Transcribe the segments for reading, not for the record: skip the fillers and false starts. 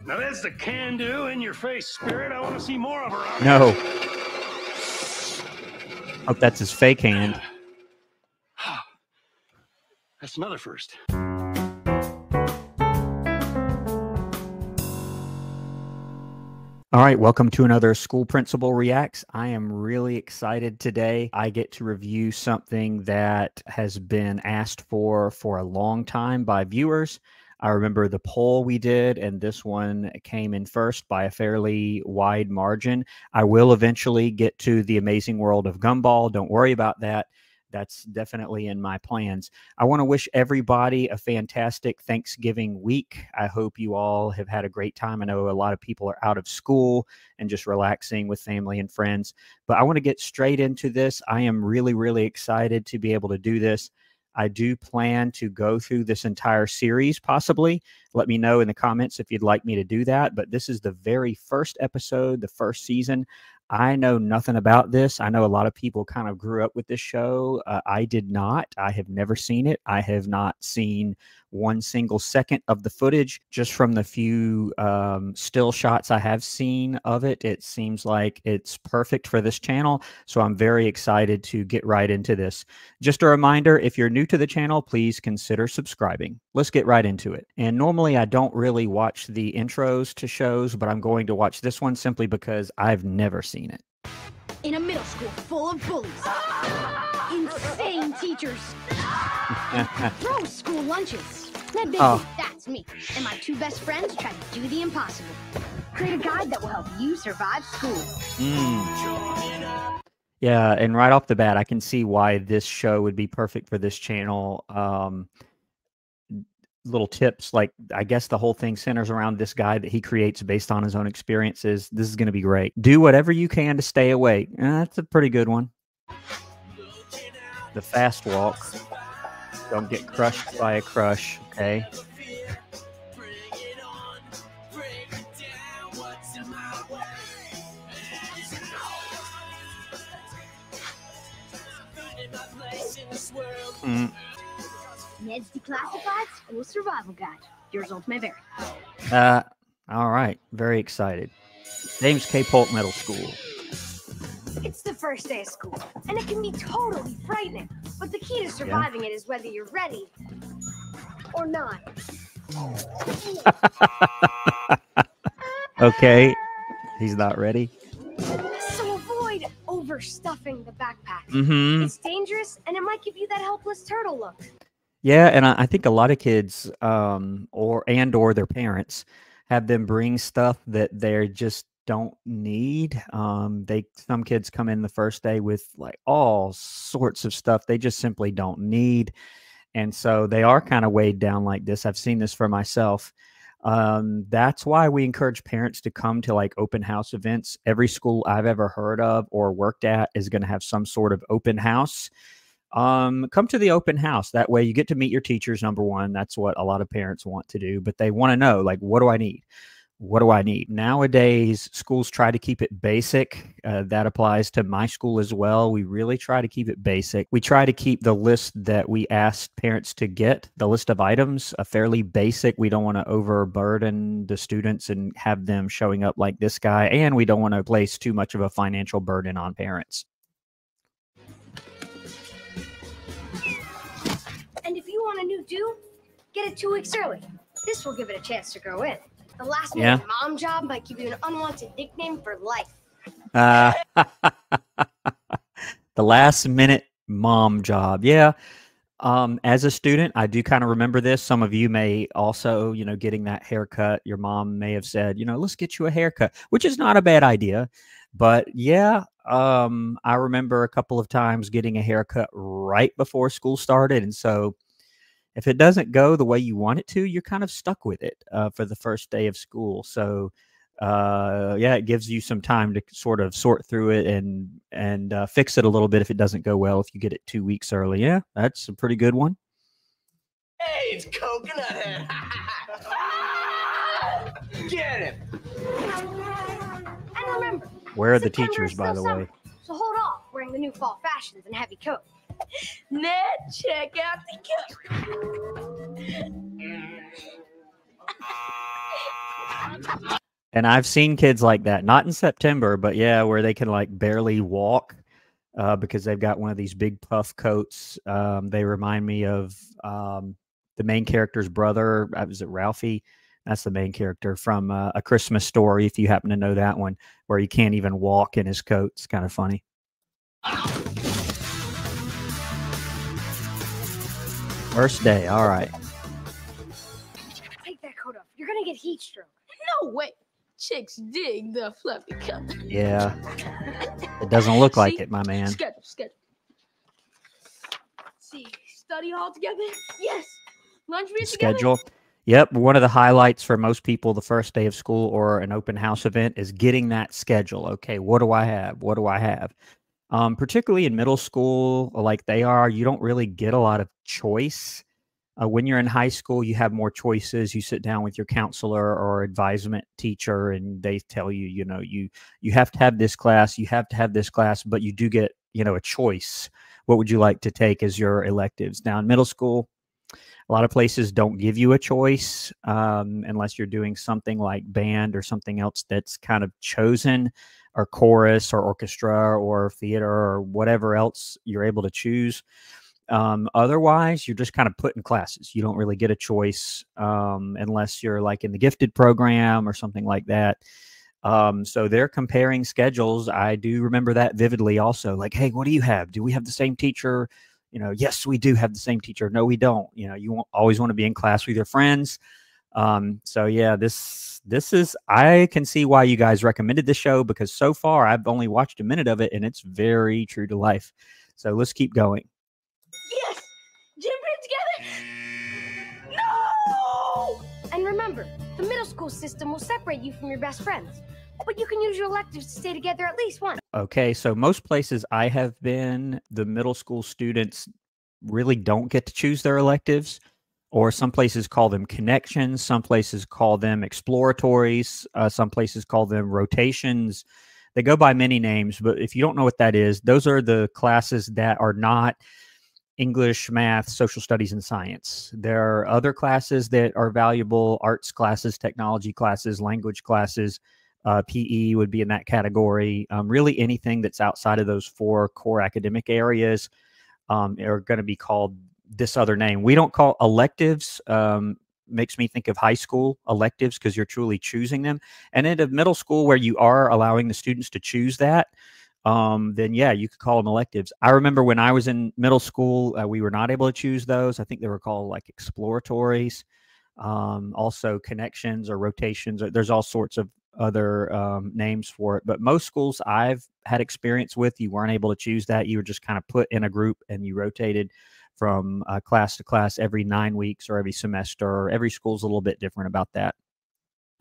Now that's the can-do, in-your-face spirit. I want to see more of her. No. Hope that's his fake hand. That's another first. All right, welcome to another School Principal Reacts. I am really excited today. I get to review something that has been asked for a long time by viewers. I remember the poll we did, and this one came in first by a fairly wide margin. I will eventually get to The Amazing World of Gumball. Don't worry about that. That's definitely in my plans. I want to wish everybody a fantastic Thanksgiving week. I hope you all have had a great time. I know a lot of people are out of school and just relaxing with family and friends, but I want to get straight into this. I am really, really excited to be able to do this. I do plan to go through this entire series, possibly. Let me know in the comments if you'd like me to do that, but this is the very first episode, the first season. I know nothing about this. I know a lot of people kind of grew up with this show. I did not. I have never seen it. I have not seen one single second of the footage. Just from the few still shots I have seen of it, it seems like it's perfect for this channel. So I'm very excited to get right into this. Just a reminder, if you're new to the channel, please consider subscribing. Let's get right into it. And normally I don't really watch the intros to shows, but I'm going to watch this one simply because I've never seen it. In a middle school full of bullies, insane teachers, throw school lunches. That baby, that's me. And my two best friends try to do the impossible. Create a guide that will help you survive school. Yeah, and right off the bat, I can see why this show would be perfect for this channel. Little tips, like I guess the whole thing centers around this guy that he creates based on his own experiences. This is going to be great. Do whatever you can to stay awake. That's a pretty good one. The fast walk. Don't get crushed by a crush. Okay. Ned's Declassified School Survival Guide. Yours ultimate very. All right. Very excited. James K. Polk Middle School. It's the first day of school, and it can be totally frightening. But the key to surviving it is whether you're ready or not. Okay. He's not ready. So avoid overstuffing the backpack. It's dangerous, and it might give you that helpless turtle look. Yeah, and I think a lot of kids or their parents have them bring stuff that they just don't need. Some kids come in the first day with like all sorts of stuff they just simply don't need. And so they are kind of weighed down like this. I've seen this for myself. That's why we encourage parents to come to like open house events. Every school I've ever heard of or worked at is going to have some sort of open house. Come to the open house. That way you get to meet your teachers, number one. That's what a lot of parents want to do, but they want to know, like, what do I need? What do I need? Nowadays, schools try to keep it basic. That applies to my school as well. We really try to keep it basic. We try to keep the list that we asked parents to get, the list of items, fairly basic. We don't want to overburden the students and have them showing up like this guy, and we don't want to place too much of a financial burden on parents. And if you want a new do, get it 2 weeks early. This will give it a chance to grow in. The last minute mom job might give you an unwanted nickname for life. The last minute mom job. Yeah. As a student, I do kind of remember this. Some of you may also, getting that haircut. Your mom may have said, let's get you a haircut, which is not a bad idea. But yeah, I remember a couple of times getting a haircut right before school started. And so if it doesn't go the way you want it to, you're kind of stuck with it for the first day of school. So yeah, it gives you some time to sort of sort through it and fix it a little bit if it doesn't go well, if you get it 2 weeks early. Yeah, that's a pretty good one. Hey, it's Coconut Head. Get him. And remember, where are the September teachers, is by still the summer, way? So hold off wearing the new fall fashions and heavy coat. Ned, check out the coat. And I've seen kids like that, not in September, but yeah, where they can like barely walk because they've got one of these big puff coats. They remind me of the main character's brother. Was it Ralphie? That's the main character from A Christmas Story, if you happen to know that one, where he can't even walk in his coat. It's kind of funny. First day, all right. Take that coat off. You're gonna get heat stroke. No way. Chicks dig the fluffy coat. Yeah. It doesn't look like See? it, my man. Schedule. See, study hall together? Yes. Lunch break together? Schedule. Yep. One of the highlights for most people the first day of school or an open house event is getting that schedule. Okay, what do I have? What do I have? Particularly in middle school, like they are, you don't really get a lot of choice. When you're in high school, you have more choices. You sit down with your counselor or advisement teacher, and they tell you, you have to have this class, you have to have this class, but you do get, a choice. What would you like to take as your electives? Now in middle school, a lot of places don't give you a choice unless you're doing something like band or something else that's kind of chosen, or chorus or orchestra or theater or whatever else you're able to choose. Otherwise, you're just kind of put in classes. You don't really get a choice unless you're like in the gifted program or something like that. So they're comparing schedules. I do remember that vividly also. Like, hey, what do you have? Do we have the same teacher? Yes, we do have the same teacher. No, we don't. You always want to be in class with your friends. So yeah, this is, I can see why you guys recommended this show, because so far I've only watched a minute of it and it's very true to life. So let's keep going. Yes! Gym break together? No! And remember, the middle school system will separate you from your best friends. But you can use your electives to stay together at least once. Okay, so most places I have been, the middle school students really don't get to choose their electives, or some places call them connections, some places call them exploratories, some places call them rotations. They go by many names, but if you don't know what that is, those are the classes that are not English, math, social studies, and science. There are other classes that are valuable: arts classes, technology classes, language classes. PE would be in that category. Really anything that's outside of those four core academic areas are going to be called this other name. We don't call electives. Makes me think of high school electives, because you're truly choosing them. And in middle school, where you are allowing the students to choose that, then yeah, you could call them electives. I remember when I was in middle school, we were not able to choose those. I think they were called like exploratories, also connections or rotations. There's all sorts of other names for it, but most schools I've had experience with, you weren't able to choose that. You were just kind of put in a group and you rotated from class to class every 9 weeks or every semester, or every school's a little bit different about that.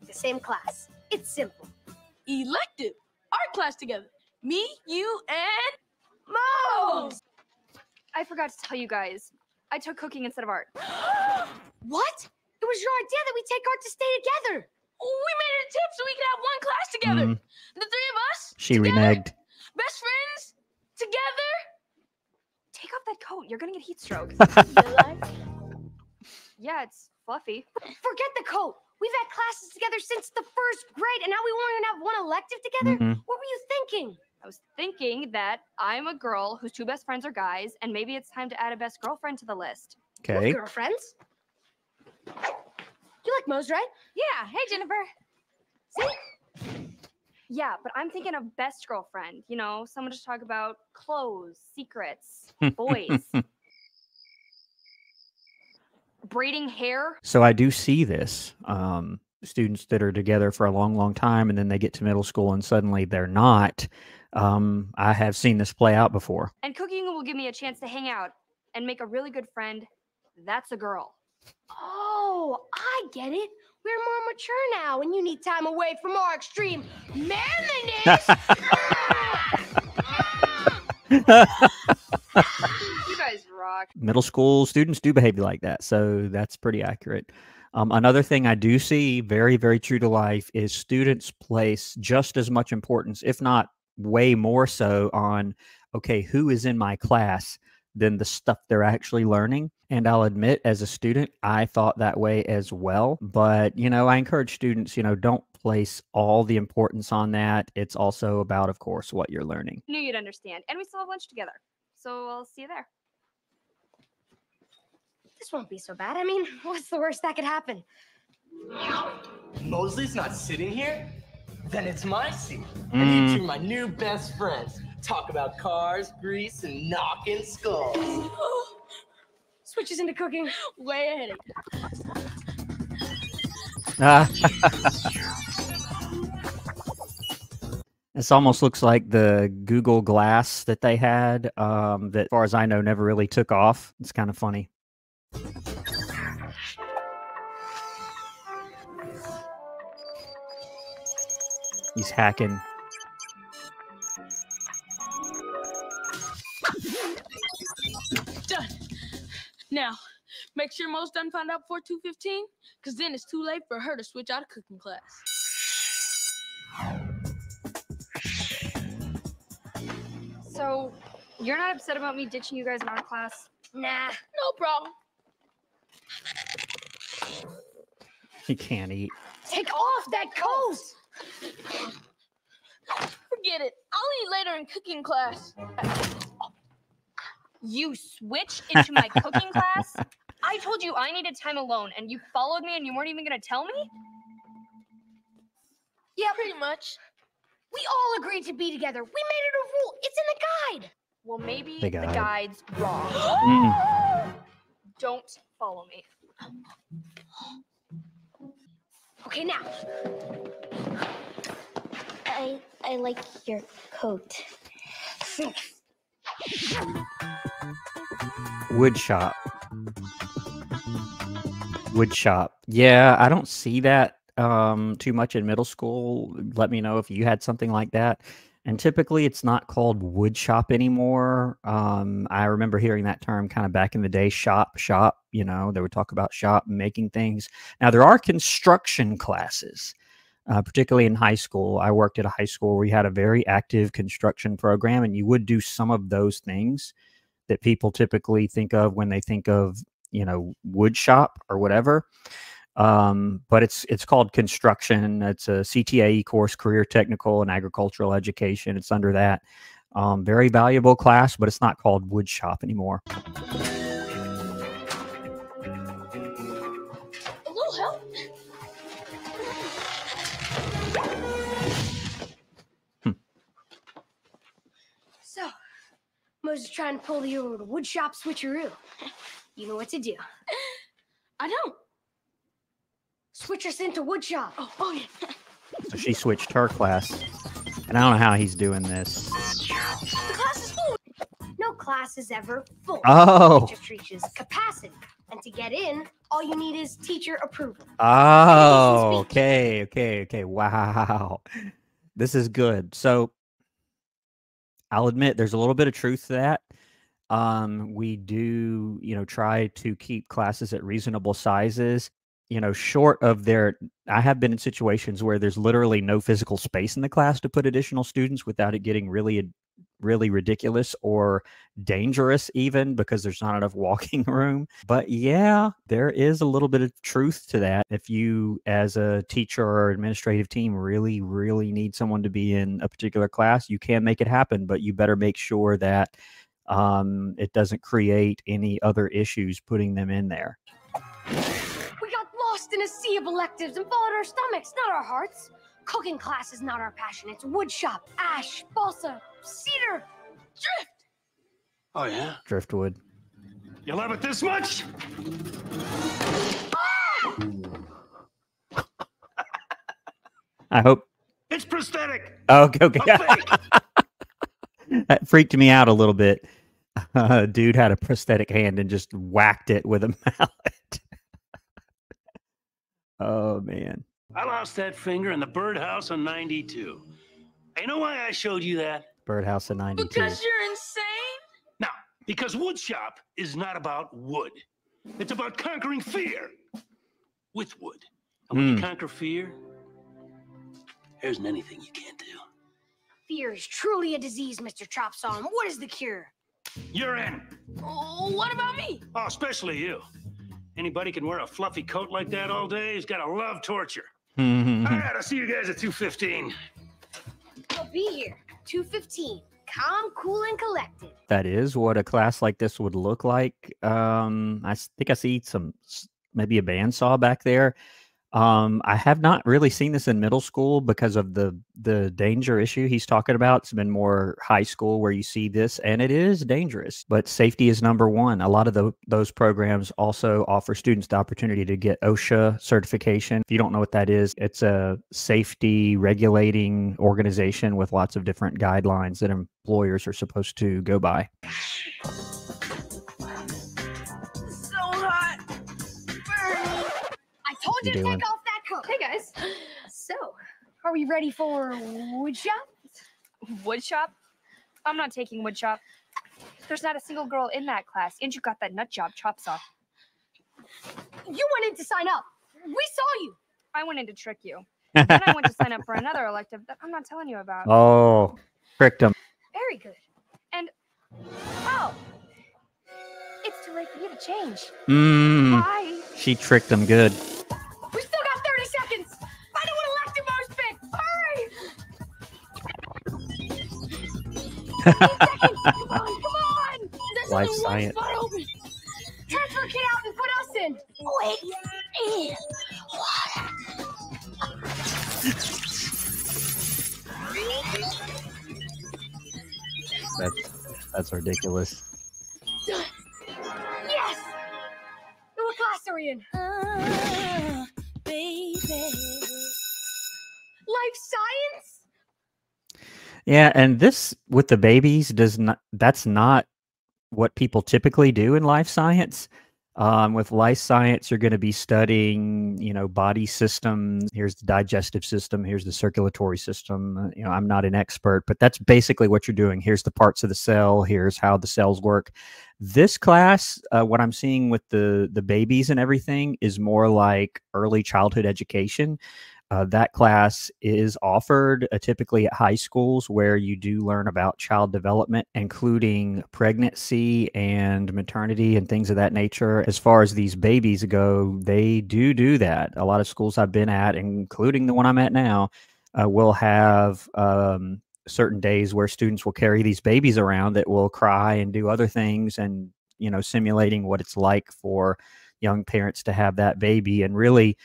The same class. It's simple. Elective. Art class together. Me, you, and Mose. I forgot to tell you guys. I took cooking instead of art. What? It was your idea that we take art to stay together. We made it a tip so we could have one class together. The three of us. She together, reneged. Best friends together. Take off that coat. You're gonna get heat stroke. You like? Yeah, it's fluffy. Forget the coat. We've had classes together since the first grade, and now we won't even have one elective together? What were you thinking? I was thinking that I'm a girl whose two best friends are guys, and maybe it's time to add a best girlfriend to the list. Okay. Girlfriends? You like Mose, right? Yeah. Hey, Jennifer. See? Yeah, but I'm thinking of best girlfriend. Someone to talk about clothes, secrets, boys. Braiding hair. So I do see this. Students that are together for a long, long time, and then they get to middle school and suddenly they're not. I have seen this play out before. And cooking will give me a chance to hang out and make a really good friend. That's a girl. Oh, I get it. We're more mature now, and you need time away from our extreme manliness. You guys rock. Middle school students do behave like that, so that's pretty accurate. Another thing I do see, very, very true to life, is students place just as much importance, if not way more so, on, okay, who is in my class, than the stuff they're actually learning. And I'll admit, as a student, I thought that way as well. But, I encourage students, don't place all the importance on that. It's also about, of course, what you're learning. Knew you'd understand. And we still have lunch together. So I'll see you there. This won't be so bad. I mean, what's the worst that could happen? Mosley's not sitting here? Then it's my seat. And you two, my new best friends, talk about cars, grease, and knocking skulls. Switches into cooking. Way ahead of This almost looks like the Google Glass that they had that, as far as I know, never really took off. It's kind of funny. He's hacking. Done. Now, make sure Mo's done found out before 2:15, because then it's too late for her to switch out of cooking class. So you're not upset about me ditching you guys in art class? Nah. No problem. He can't eat. Take off that coat! Forget it. I'll eat later in cooking class. You switched into my cooking class? I told you I needed time alone, and you followed me and you weren't even going to tell me? Yeah, Pretty much. we all agreed to be together. We made it a rule. It's in the guide. Well, maybe The the guide. guide's wrong. Don't follow me. Okay, now. I like your coat. Wood shop. Wood shop. Yeah, I don't see that too much in middle school. Let me know if you had something like that. And typically it's not called wood shop anymore. I remember hearing that term kind of back in the day, shop, you know, they would talk about shop and making things. Now there are construction classes, particularly in high school. I worked at a high school where we had a very active construction program, and you would do some of those things that people typically think of when they think of, you know, wood shop or whatever. But it's called construction. It's a CTAE course, career technical and agricultural education. It's under that. Very valuable class, but it's not called wood shop anymore. A little help. So, Moses trying to pull you over to wood shop switcheroo. You know what to do. I don't. Switch us into wood shop. Oh yeah. So she switched her class, and I don't know how he's doing this. The class is full. No class is ever full. Oh. It just reaches capacity. And to get in, all you need is teacher approval. Oh, okay. Wow. This is good. So I'll admit there's a little bit of truth to that. We do, you know, try to keep classes at reasonable sizes. You know, short of I have been in situations where there's literally no physical space in the class to put additional students without it getting really ridiculous or dangerous, even because there's not enough walking room. But yeah, there is a little bit of truth to that. If you, as a teacher or administrative team, really need someone to be in a particular class, you can make it happen, but you better make sure that it doesn't create any other issues putting them in there. We got lost in a sea of electives and followed our stomachs, not our hearts. Cooking class is not our passion. It's wood shop, ash, balsa, cedar, drift. Oh, yeah? Driftwood. You love it this much? I hope. It's prosthetic. Okay. A fake. That freaked me out a little bit. Dude had a prosthetic hand and just whacked it with a mallet. Oh, man. I lost that finger in the birdhouse on 92. You know why I showed you that? Birdhouse in 92. Because you're insane? No, because wood shop is not about wood. It's about conquering fear with wood. And when you conquer fear, there isn't anything you can't do. Fear is truly a disease, Mr. Chopsong. What is the cure? You're in. Oh, what about me? Oh, especially you. Anybody can wear a fluffy coat like that all day. He's got to love torture. All right, I'll see you guys at 2:15. I'll be here. 2:15. Calm, cool, and collected. That is what a class like this would look like. Think I see maybe a bandsaw back there. I have not really seen this in middle school because of the danger issue he's talking about. It's been more high school where you see this, and it is dangerous. But safety is number one. A lot of those programs also offer students the opportunity to get OSHA certification. If you don't know what that is, it's a safety regulating organization with lots of different guidelines that employers are supposed to go by. I told you to take off that coat. Hey guys, So, are we ready for wood shop? wood shop? I'm not taking wood shop. There's not a single girl in that class, and you got that nut job chop saw. You went in to sign up. We saw you. I went in to trick you. Then I went to sign up for another elective that I'm not telling you about. Oh, tricked him. Very good. And oh, it's too late for you to change. Bye. She tricked him good. We still got 30 seconds. Find out what elective ours picked. Hurry! 15 seconds. Come on. There's Life only one science. spot open. Transfer a kid out and put us in. Wait. That's ridiculous. Yes. What class are we in? Baby. Life science? Yeah, and this with the babies that's not what people typically do in life science. With life science, you're going to be studying, body systems. Here's the digestive system. Here's the circulatory system. I'm not an expert, but that's basically what you're doing. Here's the parts of the cell. Here's how the cells work. This class, what I'm seeing with the babies and everything is more like early childhood education. That class is offered typically at high schools where you do learn about child development, including pregnancy and maternity and things of that nature. As far as these babies go, they do that. A lot of schools I've been at, including the one I'm at now, will have certain days where students will carry these babies around that will cry and do other things and, simulating what it's like for young parents to have that baby. And really,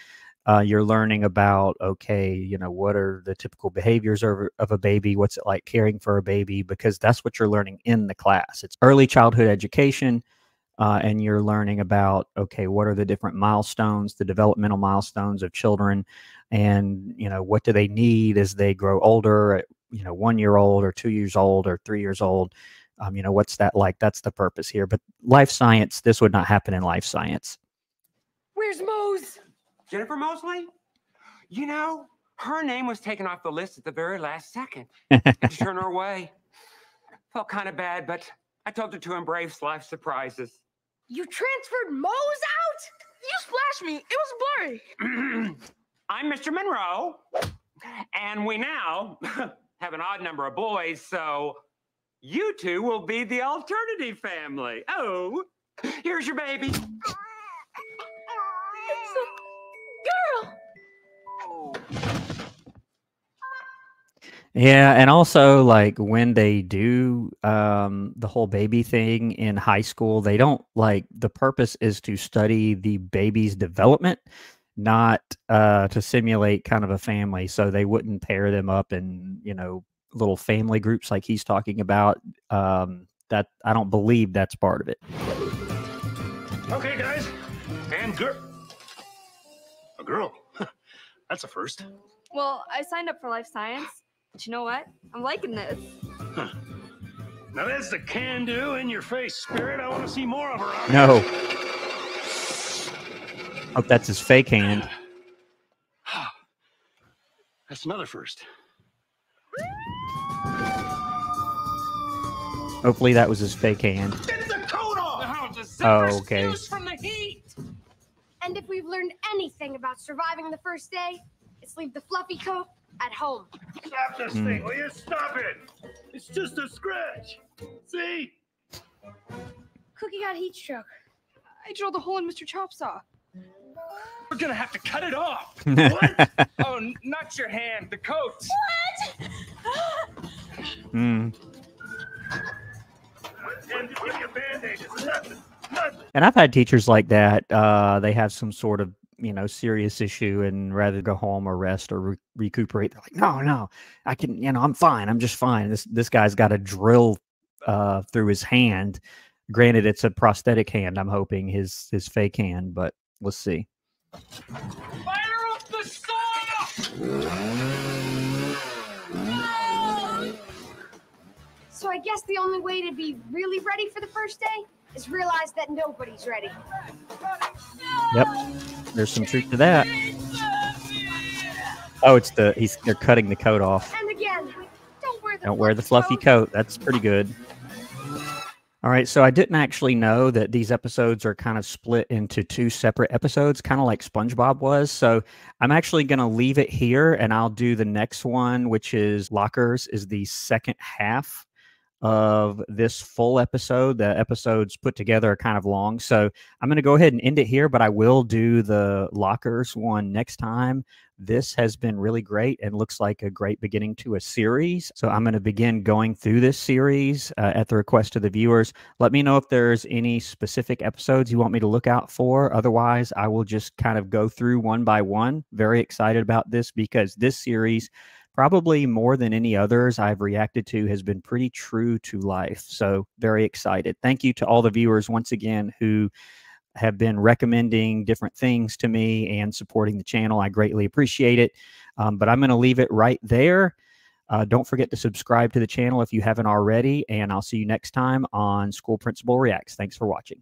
you're learning about, what are the typical behaviors of a baby? What's it like caring for a baby? Because that's what you're learning in the class. It's early childhood education, and you're learning about, what are the different milestones, the developmental milestones of children, and, what do they need as they grow older, at, 1 year old or 2 years old or 3 years old? What's that like? That's the purpose here. But life science, this would not happen in life science. Where's Mose? Jennifer Mosley? Her name was taken off the list at the very last second. I had to turn her away. Felt kind of bad, but I told her to embrace life's surprises. You transferred Mose out? You splashed me. It was blurry. I'm Mr. Monroe, and we now have an odd number of boys, so you two will be the alternative family. Oh, here's your baby. Yeah, and also like when they do the whole baby thing in high school, they don't the purpose is to study the baby's development, not to simulate kind of a family. So they wouldn't pair them up in, little family groups like he's talking about. That I don't believe that's part of it. Okay, guys. And a girl. That's a first. Well, I signed up for life science. But you know what? I'm liking this. Huh. Now that's the can-do, in-your-face spirit. I want to see more of her. No. Hope that's his fake hand. That's another first. Hopefully that was his fake hand. Get the coat off! Oh, okay. From the heat. And if we've learned anything about surviving the first day, it's leave the fluffy coat at home. Stop this thing, will you? Stop it! It's just a scratch. See? Cookie got heat stroke. I drilled a hole in Mr. Chopsaw. Get gonna have to cut it off. What? Oh, not your hand, the coat. Mm. And you give me a Band-Aid. It's nothing. Nothing. And I've had teachers like that. They have some sort of, you know, serious issue and rather go home or rest or recuperate. They're like, no, I can, you know, I'm fine. I'm just fine. This guy's got a drill through his hand. Granted, it's a prosthetic hand. I'm hoping his fake hand, but let's see. Fire up the saw! So I guess the only way to be really ready for the first day is realize that nobody's ready. Yep, there's some truth to that. Oh, it's they're cutting the coat off. And again, Don't wear the fluffy coat. That's pretty good. All right, so I didn't actually know that these episodes are kind of split into 2 separate episodes, kind of like SpongeBob was. So I'm actually going to leave it here, and I'll do the next one, which is Lockers, is the second half of this full episode. The episodes put together are kind of long, so I'm going to go ahead and end it here, but I will do the Lockers one next time. This has been really great and looks like a great beginning to a series. So I'm going to begin going through this series at the request of the viewers. Let me know if there's any specific episodes you want me to look out for. Otherwise, I will just kind of go through one by one. Very excited about this because this series, probably more than any others I've reacted to, has been pretty true to life. So very excited. Thank you to all the viewers once again who have been recommending different things to me and supporting the channel. I greatly appreciate it. But I'm going to leave it right there. Don't forget to subscribe to the channel if you haven't already, and I'll see you next time on School Principal Reacts. Thanks for watching.